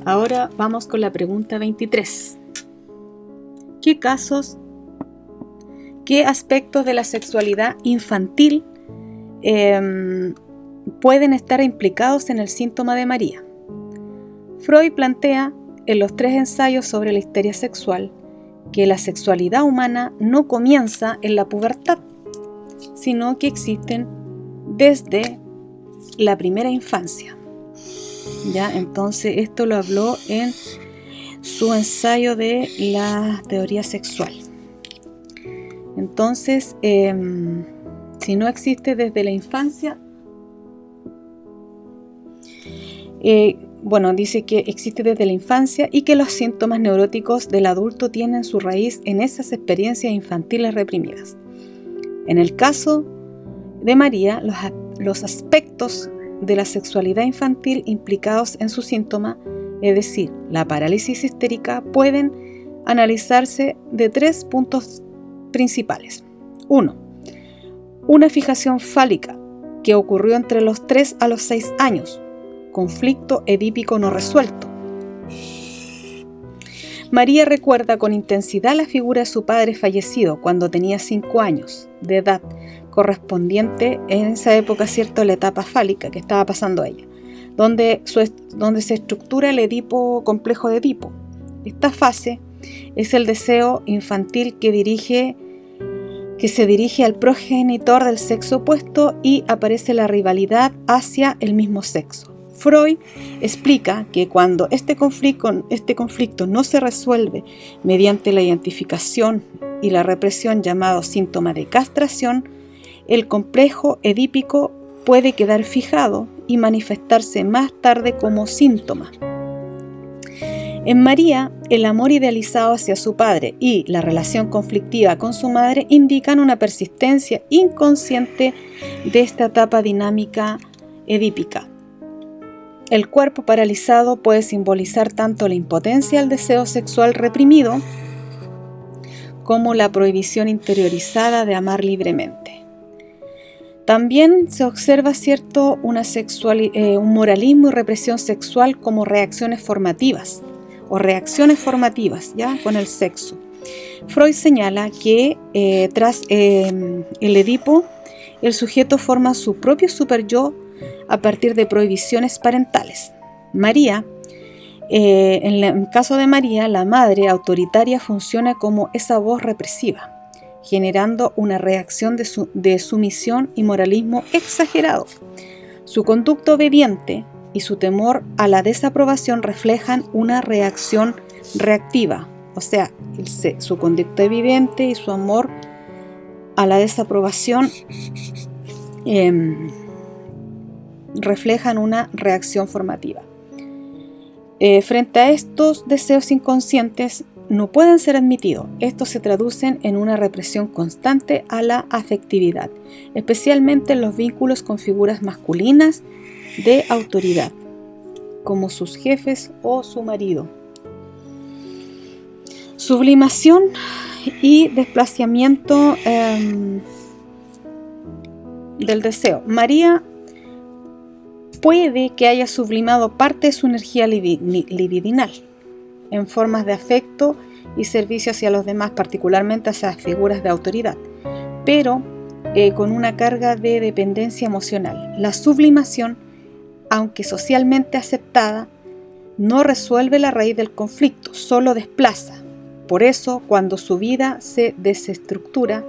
Ahora vamos con la pregunta 23. ¿Qué aspectos de la sexualidad infantil pueden estar implicados en el síntoma de María? Freud plantea en los 3 ensayos sobre la histeria sexual que la sexualidad humana no comienza en la pubertad, sino que existen desde la primera infancia. ¿Ya? Entonces esto lo habló en su ensayo de la teoría sexual. Entonces, si no existe desde la infancia, dice que existe desde la infancia y que los síntomas neuróticos del adulto tienen su raíz en esas experiencias infantiles reprimidas. En el caso de María, los aspectos de la sexualidad infantil implicados en su síntoma, es decir, la parálisis histérica, pueden analizarse de 3 puntos principales. 1. Una fijación fálica que ocurrió entre los 3 a los 6 años, conflicto edípico no resuelto. María recuerda con intensidad la figura de su padre fallecido cuando tenía 5 años de edad, correspondiente en esa época, ¿cierto?, la etapa fálica que estaba pasando a ella, donde se estructura el Edipo, complejo de Edipo. Esta fase es el deseo infantil que se dirige al progenitor del sexo opuesto y aparece la rivalidad hacia el mismo sexo. Freud explica que cuando este conflicto no se resuelve mediante la identificación y la represión llamado síntoma de castración, el complejo edípico puede quedar fijado y manifestarse más tarde como síntoma. En María, el amor idealizado hacia su padre y la relación conflictiva con su madre indican una persistencia inconsciente de esta etapa dinámica edípica. El cuerpo paralizado puede simbolizar tanto la impotencia al deseo sexual reprimido como la prohibición interiorizada de amar libremente. También se observa un moralismo y represión sexual como reacciones formativas ya con el sexo. Freud señala que tras el Edipo, el sujeto forma su propio superyo a partir de prohibiciones parentales. María, en el caso de María, la madre autoritaria funciona como esa voz represiva, generando una reacción de sumisión y moralismo exagerado. Su conducta obediente y su temor a la desaprobación reflejan una reacción reactiva, o sea, su conducta evidente y su amor a la desaprobación reflejan una reacción formativa. Frente a estos deseos inconscientes no pueden ser admitidos. Estos se traducen en una represión constante a la afectividad, especialmente en los vínculos con figuras masculinas de autoridad, como sus jefes o su marido. Sublimación y desplazamiento del deseo. María puede que haya sublimado parte de su energía libidinal en formas de afecto y servicio hacia los demás, particularmente hacia las figuras de autoridad, pero con una carga de dependencia emocional. La sublimación, aunque socialmente aceptada, no resuelve la raíz del conflicto, solo desplaza. Por eso, cuando su vida se desestructura,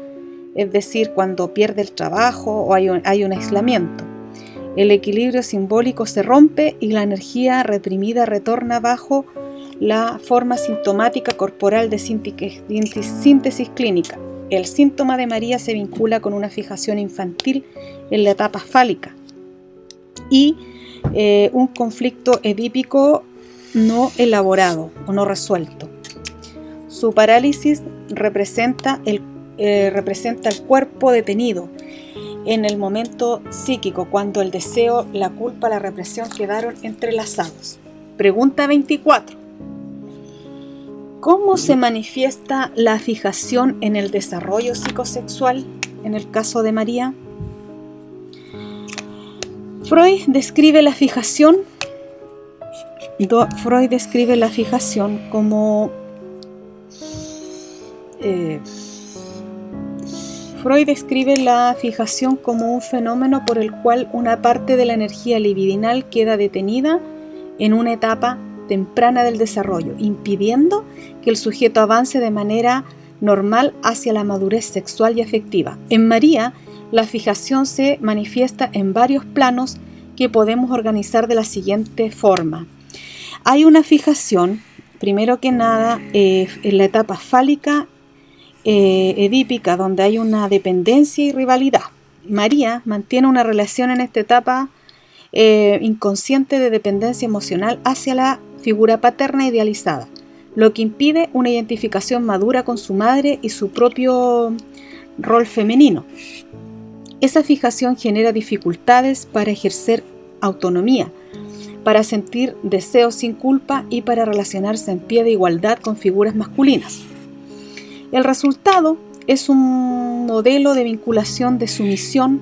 es decir, cuando pierde el trabajo o hay un aislamiento, el equilibrio simbólico se rompe y la energía reprimida retorna bajo la forma sintomática corporal de síntesis clínica. El síntoma de María se vincula con una fijación infantil en la etapa fálica y un conflicto edípico no elaborado o no resuelto. Su parálisis representa el cuerpo detenido en el momento psíquico, cuando el deseo, la culpa, la represión quedaron entrelazados. Pregunta 24. ¿Cómo se manifiesta la fijación en el desarrollo psicosexual en el caso de María? Freud describe la fijación Freud describe la fijación como un fenómeno por el cual una parte de la energía libidinal queda detenida en una etapa temprana del desarrollo, impidiendo que el sujeto avance de manera normal hacia la madurez sexual y afectiva. En María, la fijación se manifiesta en varios planos que podemos organizar de la siguiente forma. Hay una fijación, primero que nada, en la etapa fálica edípica, donde hay una dependencia y rivalidad. María mantiene una relación en esta etapa inconsciente de dependencia emocional hacia la figura paterna idealizada, lo que impide una identificación madura con su madre y su propio rol femenino. Esa fijación genera dificultades para ejercer autonomía, para sentir deseos sin culpa y para relacionarse en pie de igualdad con figuras masculinas. El resultado es un modelo de vinculación de sumisión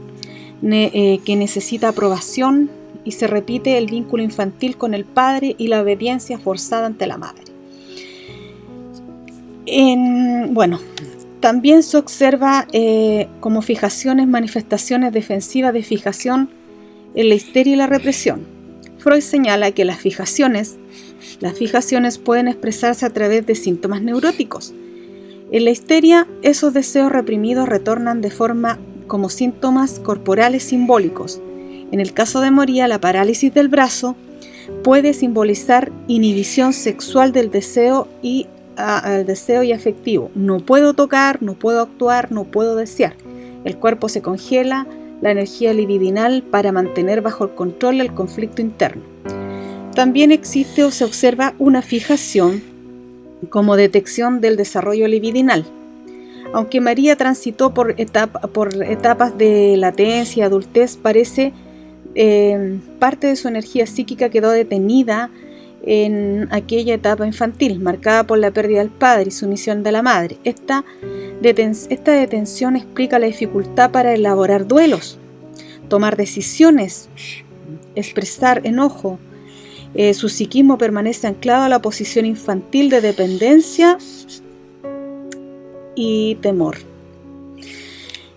que necesita aprobación, y se repite el vínculo infantil con el padre y la obediencia forzada ante la madre. También se observa como fijaciones manifestaciones defensivas de fijación en la histeria y la represión. Freud señala que las fijaciones pueden expresarse a través de síntomas neuróticos. En la histeria, esos deseos reprimidos retornan de forma como síntomas corporales simbólicos. En el caso de María, la parálisis del brazo puede simbolizar inhibición sexual del deseo y afectivo. No puedo tocar, no puedo actuar, no puedo desear. El cuerpo se congela, la energía libidinal para mantener bajo el control el conflicto interno. También existe o se observa una fijación como detección del desarrollo libidinal. Aunque María transitó por etapas de latencia y adultez, parece parte de su energía psíquica quedó detenida en aquella etapa infantil, marcada por la pérdida del padre y sumisión de la madre. Esta detención explica la dificultad para elaborar duelos, tomar decisiones, expresar enojo. Su psiquismo permanece anclado a la posición infantil de dependencia y temor.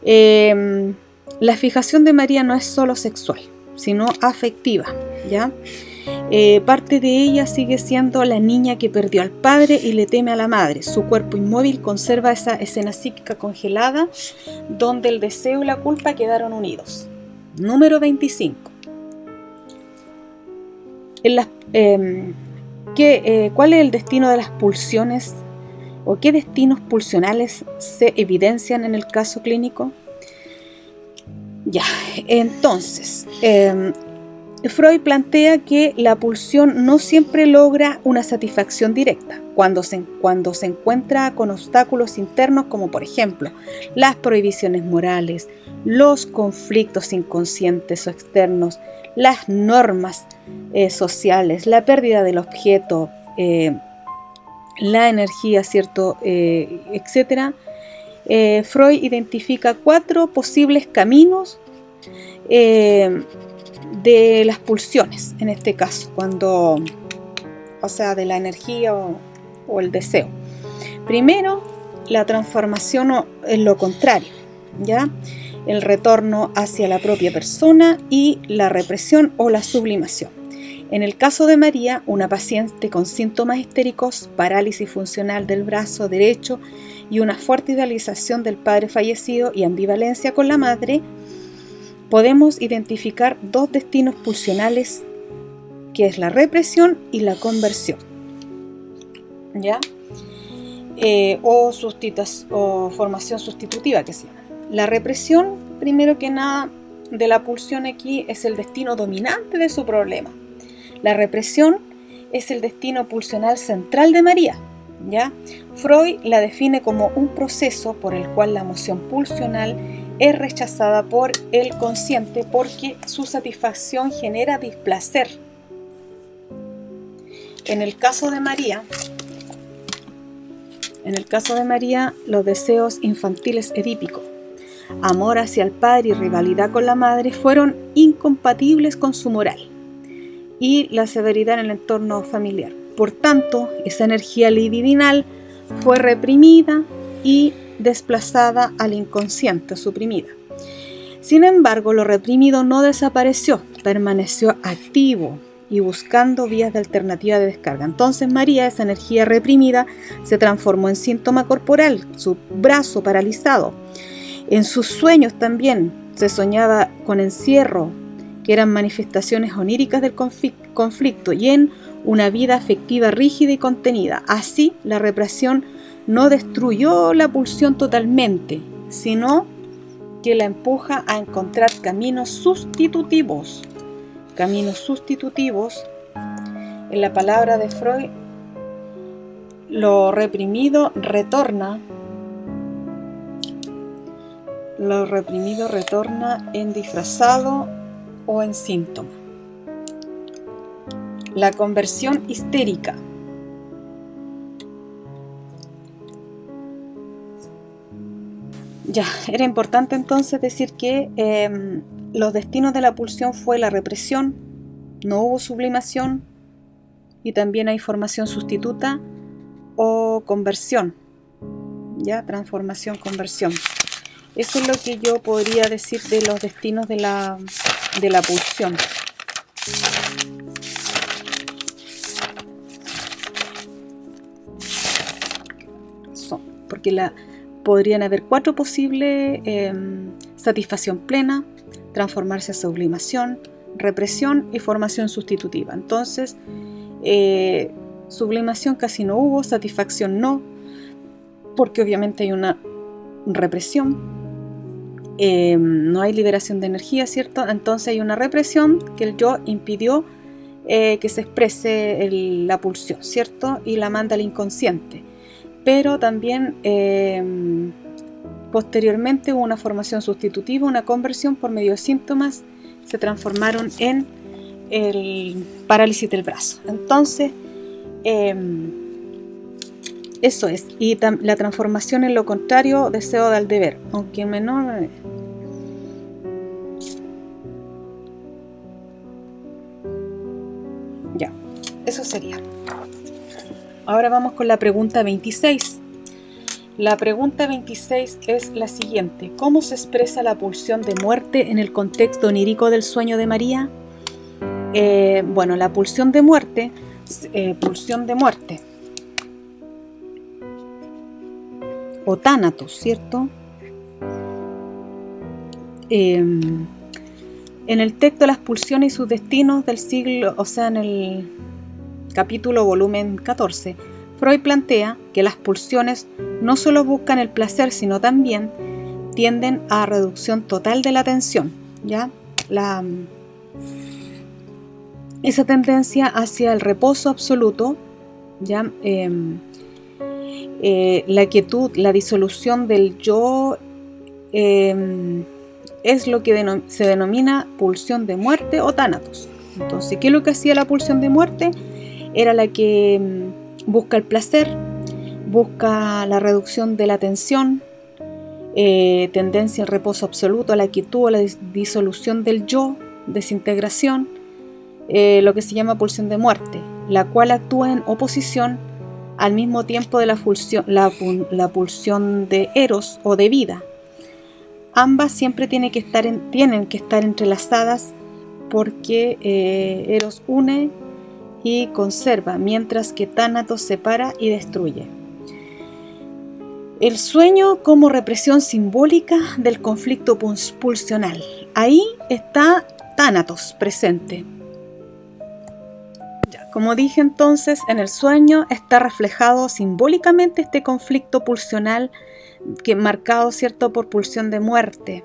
La fijación de María no es solo sexual, sino afectiva, ¿ya? Parte de ella sigue siendo la niña que perdió al padre y le teme a la madre. Su cuerpo inmóvil conserva esa escena psíquica congelada donde el deseo y la culpa quedaron unidos. Número 25. ¿Cuál es el destino de las pulsiones o qué destinos pulsionales se evidencian en el caso clínico? Ya, entonces, Freud plantea que la pulsión no siempre logra una satisfacción directa cuando se encuentra con obstáculos internos como por ejemplo las prohibiciones morales, los conflictos inconscientes o externos, las normas sociales, la pérdida del objeto, la energía, ¿cierto? Etcétera. Freud identifica 4 posibles caminos de las pulsiones, en este caso, de la energía o el deseo. Primero, la transformación en lo contrario, ¿ya? El retorno hacia la propia persona y la represión o la sublimación. En el caso de María, una paciente con síntomas histéricos, parálisis funcional del brazo derecho y una fuerte idealización del padre fallecido y ambivalencia con la madre, podemos identificar 2 destinos pulsionales, que es la represión y la conversión, ¿ya? O formación sustitutiva, que se llama. La represión, primero que nada, de la pulsión aquí es el destino dominante de su problema. La represión es el destino pulsional central de María, ¿ya? Freud la define como un proceso por el cual la emoción pulsional es rechazada por el consciente porque su satisfacción genera displacer. En el caso de María, los deseos infantiles edípicos, amor hacia el padre y rivalidad con la madre fueron incompatibles con su moral. y la severidad en el entorno familiar. Por tanto, esa energía libidinal fue reprimida y desplazada al inconsciente, suprimida. Sin embargo, lo reprimido no desapareció, permaneció activo y buscando vías de alternativa de descarga. Entonces María, esa energía reprimida, se transformó en síntoma corporal, su brazo paralizado. En sus sueños también se soñaba con encierro, que eran manifestaciones oníricas del conflicto, y en una vida afectiva rígida y contenida. Así, la represión no destruyó la pulsión totalmente, sino que la empuja a encontrar caminos sustitutivos. Caminos sustitutivos, en la palabra de Freud, lo reprimido retorna en disfrazado o en síntoma. La conversión histérica. Ya, era importante entonces decir que los destinos de la pulsión fue la represión, no hubo sublimación, y también hay formación sustituta o conversión, ya, transformación, conversión. Eso es lo que yo podría decir de los destinos de la pulsión. Porque podrían haber 4 posibles: satisfacción plena, transformarse a sublimación, represión y formación sustitutiva. Entonces, sublimación casi no hubo, satisfacción no, porque obviamente hay una represión, no hay liberación de energía, ¿cierto? Entonces hay una represión que el yo impidió que se exprese la pulsión, ¿cierto? Y la manda al inconsciente. Pero también posteriormente hubo una formación sustitutiva, una conversión por medio de síntomas, se transformaron en el parálisis del brazo. Entonces, eso es. Y la transformación en lo contrario, deseo del deber, aunque menor. Ya, eso sería. Ahora vamos con la pregunta 26. La pregunta 26 es la siguiente: ¿cómo se expresa la pulsión de muerte en el contexto onírico del sueño de María? Bueno, la pulsión de muerte, o tánatos, ¿cierto? En el texto Las pulsiones y sus destinos del siglo, o sea, en el capítulo volumen 14, Freud plantea que las pulsiones no solo buscan el placer, sino también tienden a reducción total de la atención, ¿ya? Esa tendencia hacia el reposo absoluto, ¿ya? La quietud, la disolución del yo, es lo que se denomina pulsión de muerte o tánatos. Entonces, ¿qué es lo que hacía la pulsión de muerte? Era la que busca el placer, busca la reducción de la tensión, tendencia al reposo absoluto, a la quietud, a la disolución del yo, desintegración, lo que se llama pulsión de muerte, la cual actúa en oposición al mismo tiempo de la pulsión de eros o de vida. Ambas siempre tienen que estar entrelazadas, porque eros une y conserva, mientras que tánatos separa y destruye. El sueño como represión simbólica del conflicto pulsional. Ahí está tánatos presente. Como dije entonces, en el sueño está reflejado simbólicamente este conflicto pulsional, que marcado, ¿cierto?, por pulsión de muerte,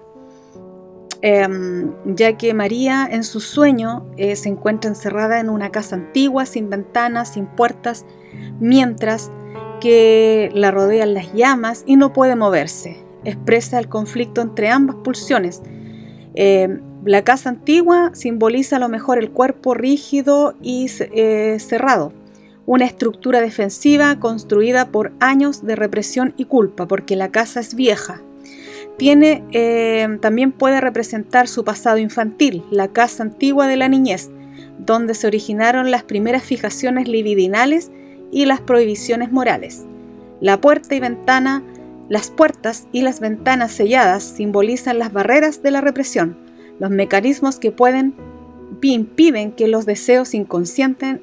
ya que María en su sueño se encuentra encerrada en una casa antigua, sin ventanas, sin puertas, mientras que la rodean las llamas y no puede moverse. Expresa el conflicto entre ambas pulsiones. La casa antigua simboliza a lo mejor el cuerpo rígido y cerrado, una estructura defensiva construida por años de represión y culpa, porque la casa es vieja. También puede representar su pasado infantil, la casa antigua de la niñez, donde se originaron las primeras fijaciones libidinales y las prohibiciones morales. La puerta y ventana, las puertas y las ventanas selladas simbolizan las barreras de la represión, los mecanismos que impiden que los deseos inconscientes,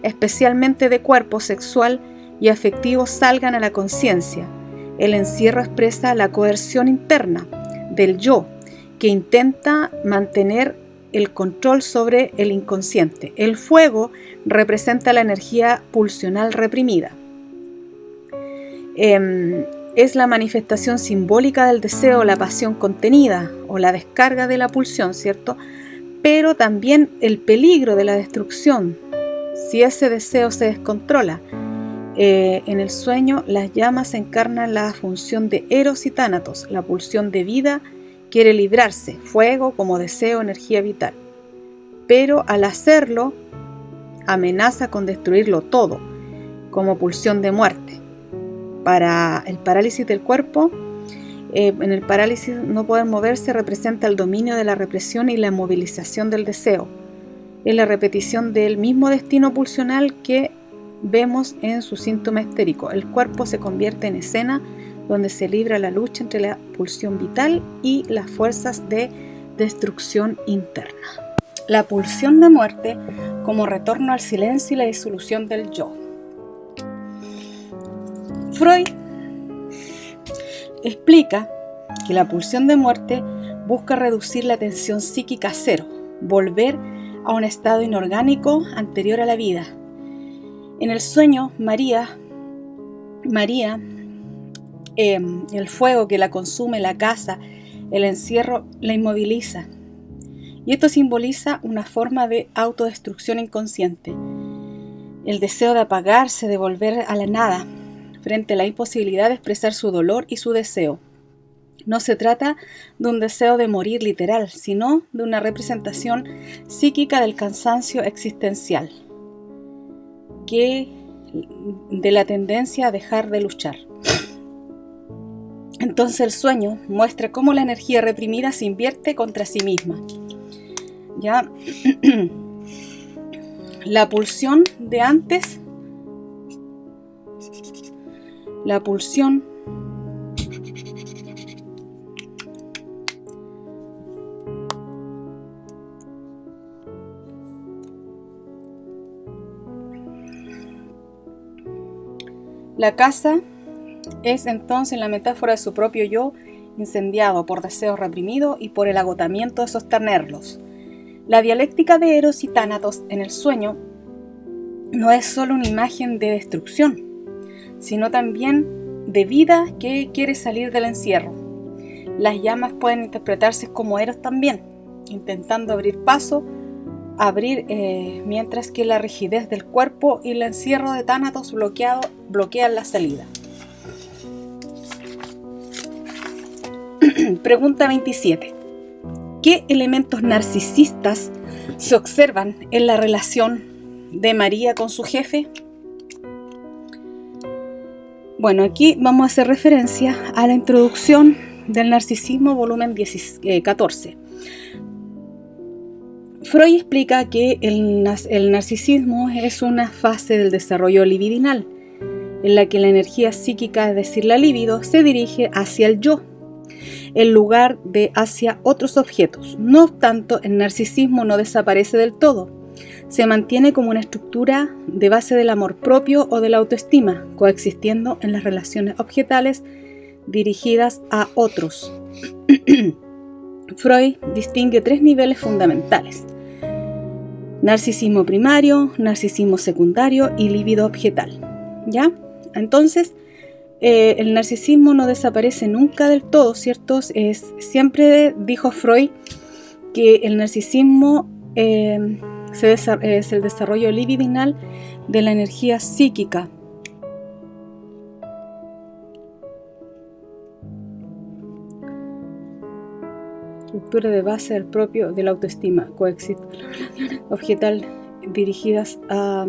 especialmente de cuerpo, sexual y afectivo, salgan a la conciencia. El encierro expresa la coerción interna del yo, que intenta mantener el control sobre el inconsciente. El fuego representa la energía pulsional reprimida. Es la manifestación simbólica del deseo, la pasión contenida o la descarga de la pulsión, ¿cierto? Pero también el peligro de la destrucción, si ese deseo se descontrola. En el sueño, las llamas encarnan la función de Eros y Tánatos. La pulsión de vida quiere librarse, fuego como deseo, energía vital. Pero al hacerlo, amenaza con destruirlo todo, como pulsión de muerte. Para el parálisis del cuerpo, en el parálisis no poder moverse representa el dominio de la represión y la movilización del deseo. Es la repetición del mismo destino pulsional que vemos en su síntoma histérico. El cuerpo se convierte en escena donde se libra la lucha entre la pulsión vital y las fuerzas de destrucción interna. La pulsión de muerte como retorno al silencio y la disolución del yo. Freud explica que la pulsión de muerte busca reducir la tensión psíquica a cero, volver a un estado inorgánico anterior a la vida. En el sueño, María, el fuego que la consume, la casa, el encierro, la inmoviliza. Y esto simboliza una forma de autodestrucción inconsciente. El deseo de apagarse, de volver a la nada, frente a la imposibilidad de expresar su dolor y su deseo. No se trata de un deseo de morir literal, sino de una representación psíquica del cansancio existencial, de la tendencia a dejar de luchar. Entonces el sueño muestra cómo la energía reprimida se invierte contra sí misma. ¿Ya? La pulsión de antes, la pulsión la casa es entonces la metáfora de su propio yo incendiado por deseos reprimidos y por el agotamiento de sostenerlos. La dialéctica de Eros y Tánatos en el sueño no es solo una imagen de destrucción, sino también de vida que quiere salir del encierro. Las llamas pueden interpretarse como Eros también, intentando abrir paso, mientras que la rigidez del cuerpo y el encierro de Tánatos bloquean la salida. Pregunta 27. ¿Qué elementos narcisistas se observan en la relación de María con su jefe? Bueno, aquí vamos a hacer referencia a la introducción del narcisismo, volumen 14. Freud explica que el narcisismo es una fase del desarrollo libidinal, en la que la energía psíquica, es decir, la libido, se dirige hacia el yo, en lugar de hacia otros objetos. No obstante, el narcisismo no desaparece del todo. Se mantiene como una estructura de base del amor propio o de la autoestima, coexistiendo en las relaciones objetales dirigidas a otros. Freud distingue 3 niveles fundamentales: narcisismo primario, narcisismo secundario y libido objetal. ¿Ya? Entonces, el narcisismo no desaparece nunca del todo, ¿cierto? Siempre dijo Freud que el narcisismo es el desarrollo libidinal de la energía psíquica. Estructura de base del propio de la autoestima, coexiste objetal dirigidas a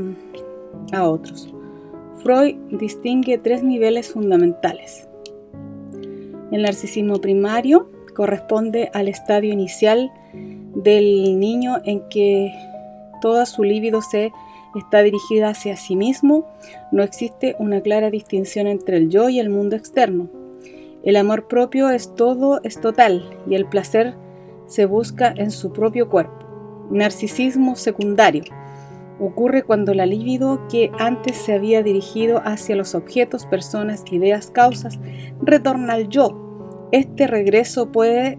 otros. Freud distingue 3 niveles fundamentales. El narcisismo primario corresponde al estadio inicial del niño en que toda su libido se está dirigida hacia sí mismo, no existe una clara distinción entre el yo y el mundo externo. El amor propio es todo, es total, y el placer se busca en su propio cuerpo. Narcisismo secundario. Ocurre cuando la libido, que antes se había dirigido hacia los objetos, personas, ideas, causas, retorna al yo. Este regreso puede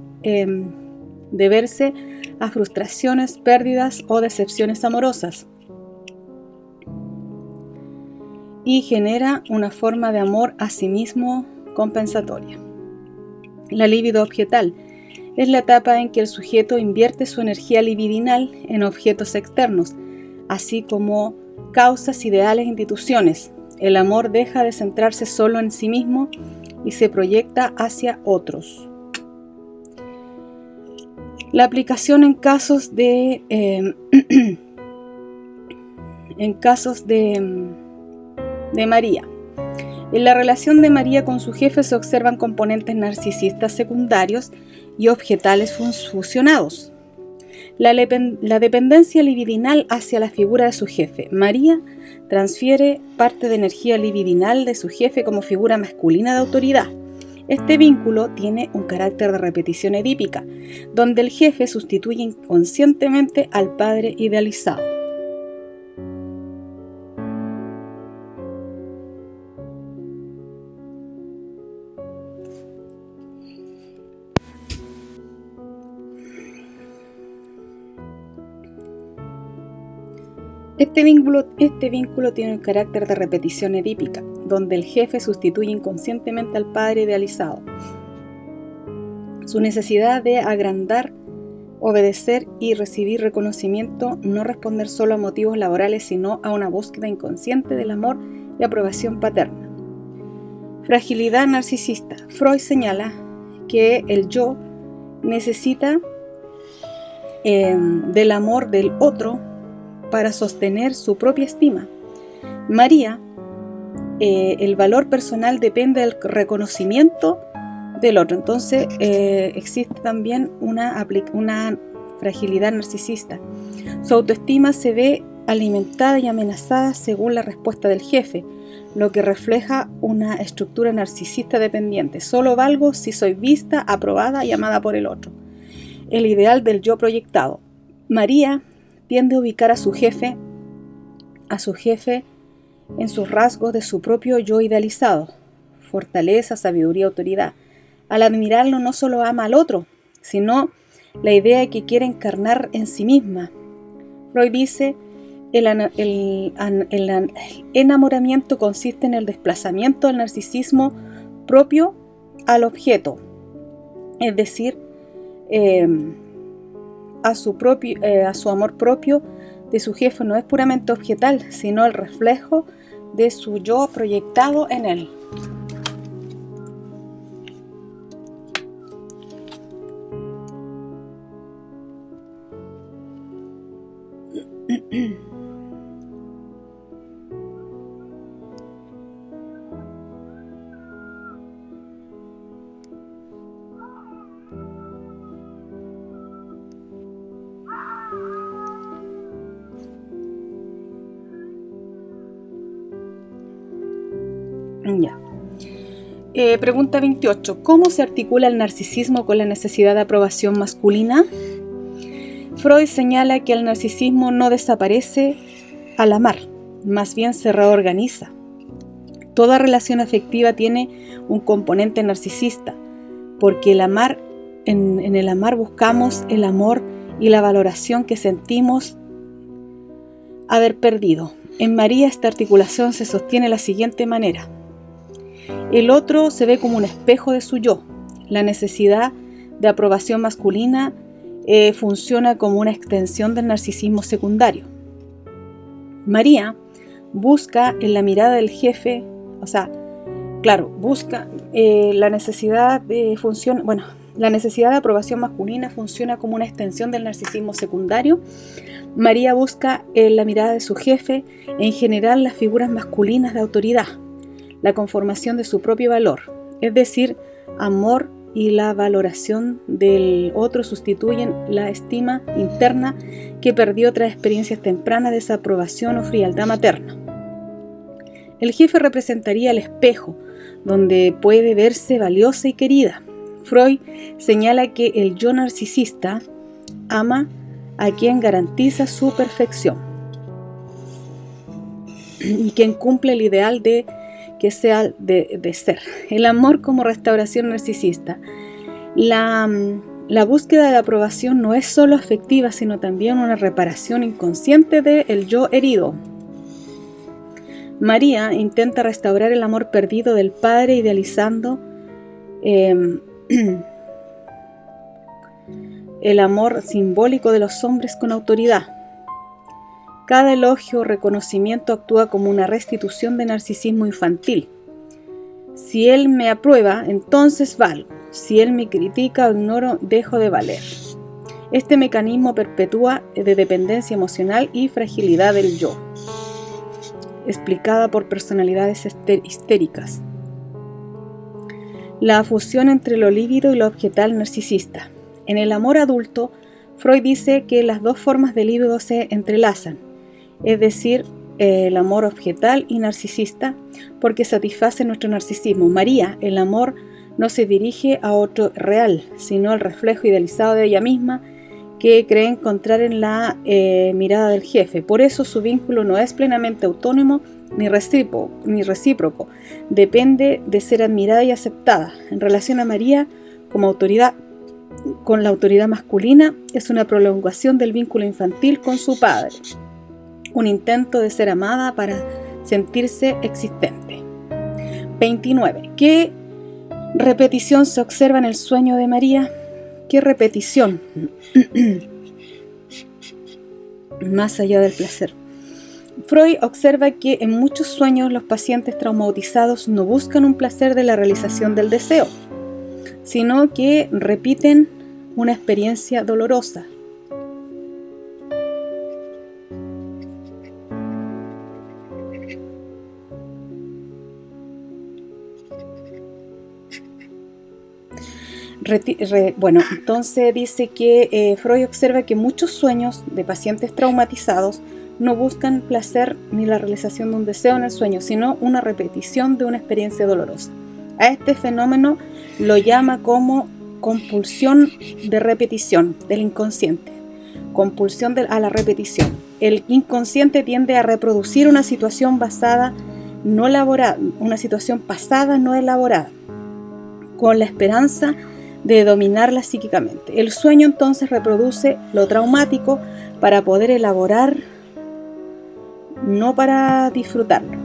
deberse a frustraciones, pérdidas o decepciones amorosas, y genera una forma de amor a sí mismo compensatoria. La libido objetal es la etapa en que el sujeto invierte su energía libidinal en objetos externos, así como causas, ideales, instituciones. El amor deja de centrarse solo en sí mismo y se proyecta hacia otros. La aplicación en casos de María. En la relación de María con su jefe se observan componentes narcisistas secundarios y objetales fusionados. La dependencia libidinal hacia la figura de su jefe. María transfiere parte de energía libidinal de su jefe como figura masculina de autoridad. Este vínculo tiene un carácter de repetición edípica, donde el jefe sustituye inconscientemente al padre idealizado. Este vínculo tiene un carácter de repetición edípica, donde el jefe sustituye inconscientemente al padre idealizado. Su necesidad de agrandar, obedecer y recibir reconocimiento, no responder solo a motivos laborales, sino a una búsqueda inconsciente del amor y aprobación paterna. Fragilidad narcisista. Freud señala que el yo necesita del amor del otro para sostener su propia estima. María, el valor personal depende del reconocimiento del otro. Entonces existe también una fragilidad narcisista. Su autoestima se ve alimentada y amenazada según la respuesta del jefe, lo que refleja una estructura narcisista dependiente. Solo valgo si soy vista, aprobada y amada por el otro. El ideal del yo proyectado. María tiende a ubicar a su jefe en sus rasgos de su propio yo idealizado, fortaleza, sabiduría, autoridad. Al admirarlo no solo ama al otro, sino la idea que quiere encarnar en sí misma. Freud dice, el enamoramiento consiste en el desplazamiento del narcisismo propio al objeto, es decir, a su amor propio de su jefe no es puramente objetal, sino el reflejo de su yo proyectado en él. Ya. Pregunta 28. ¿Cómo se articula el narcisismo con la necesidad de aprobación masculina? Freud señala que el narcisismo no desaparece al amar, más bien se reorganiza. Toda relación afectiva tiene un componente narcisista, porque en el amar buscamos el amor y la valoración que sentimos haber perdido. En María esta articulación se sostiene de la siguiente manera. El otro se ve como un espejo de su yo. La necesidad de aprobación masculina funciona como una extensión del narcisismo secundario. María busca en la mirada del jefe, busca la necesidad de aprobación masculina funciona como una extensión del narcisismo secundario. María busca en la mirada de su jefe, en general, las figuras masculinas de autoridad, la conformación de su propio valor, es decir, amor y la valoración del otro sustituyen la estima interna que perdió tras experiencias tempranas de desaprobación o frialdad materna. El jefe representaría el espejo, donde puede verse valiosa y querida. Freud señala que el yo narcisista ama a quien garantiza su perfección y quien cumple el ideal de que sea de ser. El amor como restauración narcisista. La búsqueda de aprobación no es solo afectiva, sino también una reparación inconsciente del yo herido. María intenta restaurar el amor perdido del padre idealizando el amor simbólico de los hombres con autoridad. Cada elogio o reconocimiento actúa como una restitución de narcisismo infantil. Si él me aprueba, entonces valgo. Si él me critica o ignoro, dejo de valer. Este mecanismo perpetúa de dependencia emocional y fragilidad del yo, explicada por personalidades histéricas. La fusión entre lo lívido y lo objetal narcisista. En el amor adulto, Freud dice que las dos formas de líbido se entrelazan, es decir, el amor objetal y narcisista, porque satisface nuestro narcisismo. María, el amor no se dirige a otro real, sino al reflejo idealizado de ella misma que cree encontrar en la mirada del jefe. Por eso su vínculo no es plenamente autónomo ni recíproco, depende de ser admirada y aceptada. En relación a María, como autoridad, con la autoridad masculina, es una prolongación del vínculo infantil con su padre, un intento de ser amada para sentirse existente. 29. ¿Qué repetición se observa en el sueño de María? ¿Qué repetición? Más allá del placer. Freud observa que en muchos sueños los pacientes traumatizados no buscan un placer de la realización del deseo, sino que repiten una experiencia dolorosa. Entonces dice que Freud observa que muchos sueños de pacientes traumatizados no buscan placer ni la realización de un deseo en el sueño, sino una repetición de una experiencia dolorosa. A este fenómeno lo llama como compulsión de repetición del inconsciente, compulsión a la repetición. El inconsciente tiende a reproducir una situación pasada no elaborada, con la esperanza de dominarla psíquicamente. El sueño entonces reproduce lo traumático para poder elaborar, no para disfrutarlo.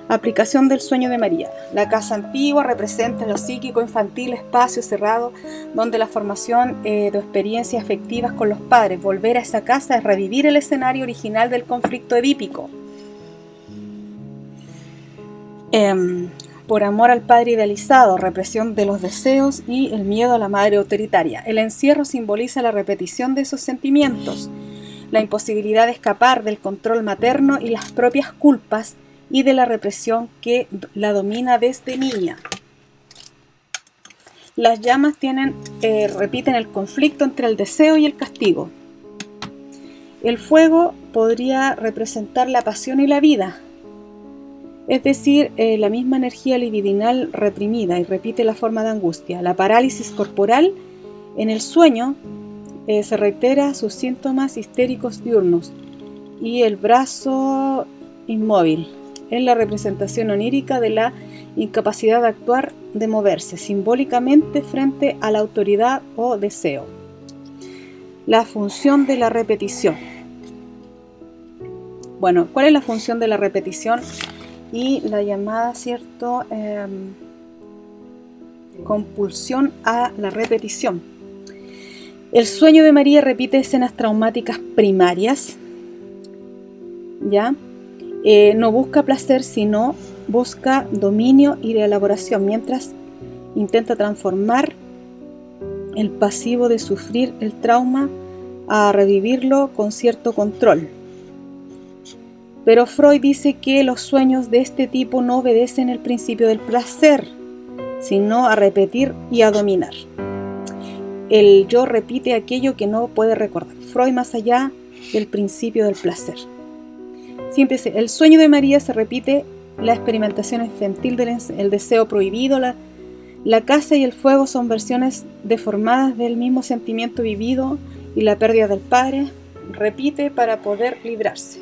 Aplicación del sueño de María. La casa antigua representa lo psíquico infantil, espacio cerrado, donde la formación de experiencias afectivas con los padres. Volver a esa casa es revivir el escenario original del conflicto edípico. Por amor al padre idealizado, represión de los deseos y el miedo a la madre autoritaria. El encierro simboliza la repetición de esos sentimientos, la imposibilidad de escapar del control materno y las propias culpas y de la represión que la domina desde niña. Las llamas repiten el conflicto entre el deseo y el castigo. El fuego podría representar la pasión y la vida, es decir, la misma energía libidinal reprimida, y repite la forma de angustia. La parálisis corporal en el sueño se reitera sus síntomas histéricos diurnos, y el brazo inmóvil es la representación onírica de la incapacidad de actuar, de moverse simbólicamente frente a la autoridad o deseo. La función de la repetición. Bueno, ¿cuál es la función de la repetición? Y la llamada, compulsión a la repetición. El sueño de María repite escenas traumáticas primarias, ¿ya? No busca placer, sino busca dominio y elaboración, mientras intenta transformar el pasivo de sufrir el trauma a revivirlo con cierto control. Pero Freud dice que los sueños de este tipo no obedecen el principio del placer, sino a repetir y a dominar. El yo repite aquello que no puede recordar. Freud, más allá del principio del placer. Síntesis: el sueño de María se repite la experimentación infantil del deseo prohibido, la caza y el fuego son versiones deformadas del mismo sentimiento vivido, y la pérdida del padre repite para poder librarse.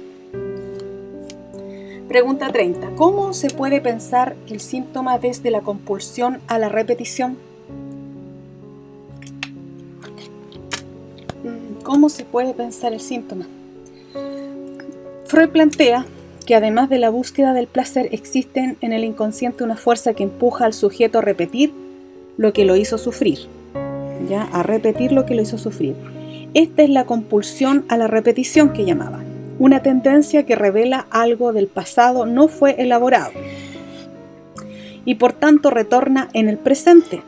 Pregunta 30. ¿Cómo se puede pensar el síntoma desde la compulsión a la repetición? ¿Cómo se puede pensar el síntoma? Freud plantea que además de la búsqueda del placer, existe en el inconsciente una fuerza que empuja al sujeto a repetir lo que lo hizo sufrir. ¿Ya? A repetir lo que lo hizo sufrir. Esta es la compulsión a la repetición que llamaba. Una tendencia que revela algo del pasado no fue elaborado y por tanto retorna en el presente,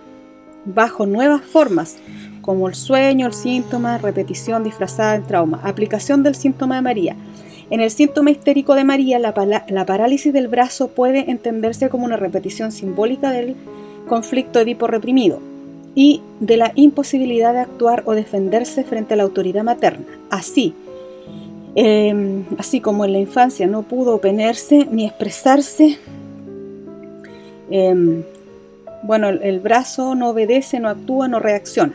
bajo nuevas formas, como el sueño, el síntoma, repetición disfrazada en trauma. Aplicación del síntoma de María. En el síntoma histérico de María, la parálisis del brazo puede entenderse como una repetición simbólica del conflicto Edipo reprimido y de la imposibilidad de actuar o defenderse frente a la autoridad materna. Así como en la infancia no pudo oponerse ni expresarse, el brazo no obedece, no actúa, no reacciona.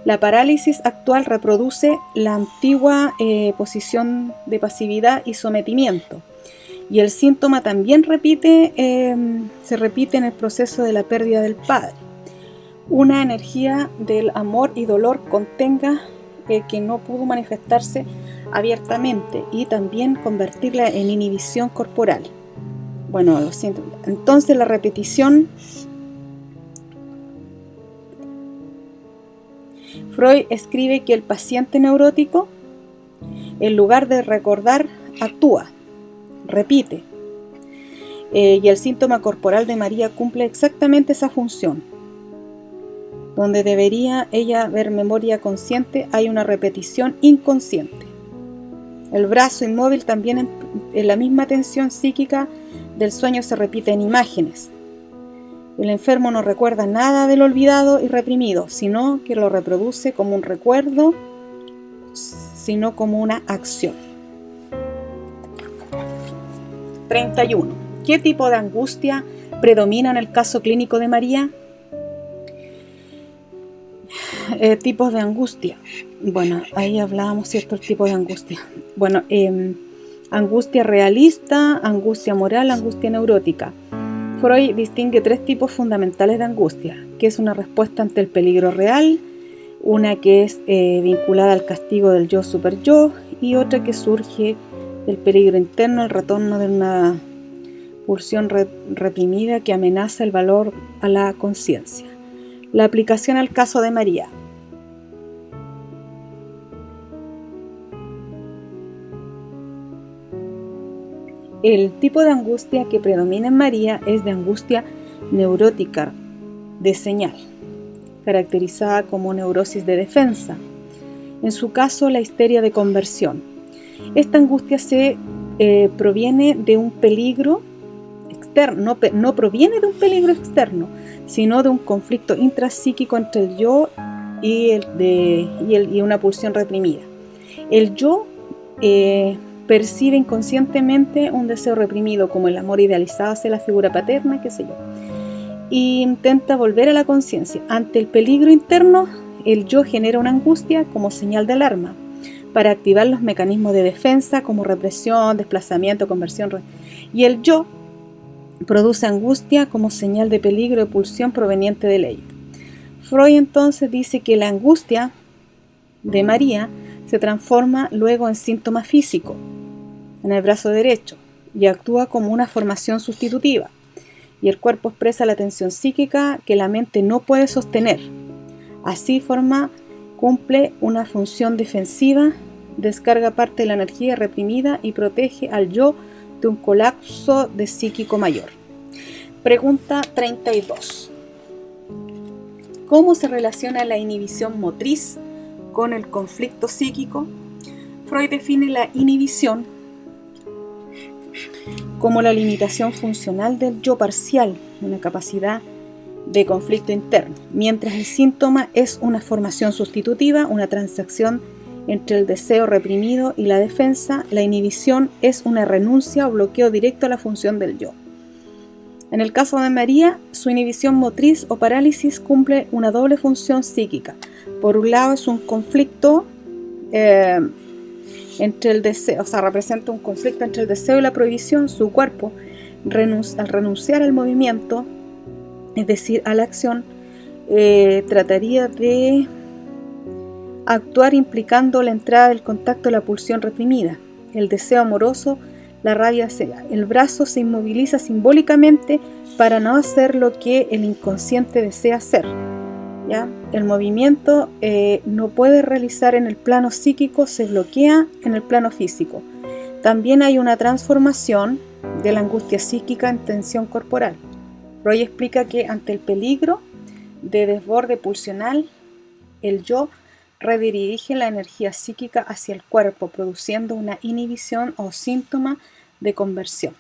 La parálisis actual reproduce la antigua posición de pasividad y sometimiento. Y el síntoma también se repite en el proceso de la pérdida del padre. Una energía del amor y dolor contenga que no pudo manifestarse abiertamente y también convertirla en inhibición corporal. Bueno, lo siento. Entonces la repetición. Freud escribe que el paciente neurótico, en lugar de recordar, actúa, repite. Y el síntoma corporal de María cumple exactamente esa función. Donde debería ella ver memoria consciente, hay una repetición inconsciente. El brazo inmóvil también en la misma tensión psíquica del sueño se repite en imágenes. El enfermo no recuerda nada del olvidado y reprimido, sino que lo reproduce como un recuerdo, sino como una acción. 31. ¿Qué tipo de angustia predomina en el caso clínico de María? Tipos de angustia. Bueno, ahí hablábamos ciertos tipos de angustia. Bueno, angustia realista, angustia moral, angustia neurótica. Freud distingue tres tipos fundamentales de angustia, que es una respuesta ante el peligro real, una que es vinculada al castigo del yo super yo y otra que surge del peligro interno, el retorno de una pulsión reprimida que amenaza el valor a la conciencia. La aplicación al caso de María. El tipo de angustia que predomina en María es de angustia neurótica de señal, caracterizada como neurosis de defensa. En su caso, la histeria de conversión. Esta angustia proviene de un peligro externo, no proviene de un peligro externo, sino de un conflicto intrapsíquico entre el yo y una pulsión reprimida. El yo percibe inconscientemente un deseo reprimido, como el amor idealizado hacia la figura paterna, qué sé yo, e intenta volver a la conciencia. Ante el peligro interno, el yo genera una angustia como señal de alarma para activar los mecanismos de defensa como represión, desplazamiento, conversión, y el yo produce angustia como señal de peligro y pulsión proveniente de ello. Freud entonces dice que la angustia de María se transforma luego en síntoma físico en el brazo derecho y actúa como una formación sustitutiva, y el cuerpo expresa la tensión psíquica que la mente no puede sostener. Así cumple una función defensiva, descarga parte de la energía reprimida y protege al yo de un colapso de psíquico mayor. Pregunta 32. ¿Cómo se relaciona la inhibición motriz con el conflicto psíquico? Freud define la inhibición como la limitación funcional del yo parcial, una capacidad de conflicto interno, mientras el síntoma es una formación sustitutiva, una transacción entre el deseo reprimido y la defensa. La inhibición es una renuncia o bloqueo directo a la función del yo. En el caso de María, su inhibición motriz o parálisis cumple una doble función psíquica. Por un lado es un conflicto entre el deseo, o sea, representa un conflicto entre el deseo y la prohibición. Su cuerpo, al renunciar al movimiento, es decir, a la acción, trataría de actuar implicando la entrada del contacto a la pulsión reprimida. El deseo amoroso, la rabia cega. El brazo se inmoviliza simbólicamente para no hacer lo que el inconsciente desea hacer. ¿Ya? El movimiento no puede realizar en el plano psíquico, se bloquea en el plano físico. También hay una transformación de la angustia psíquica en tensión corporal. Freud explica que ante el peligro de desborde pulsional, el yo redirige la energía psíquica hacia el cuerpo, produciendo una inhibición o síntoma de conversión.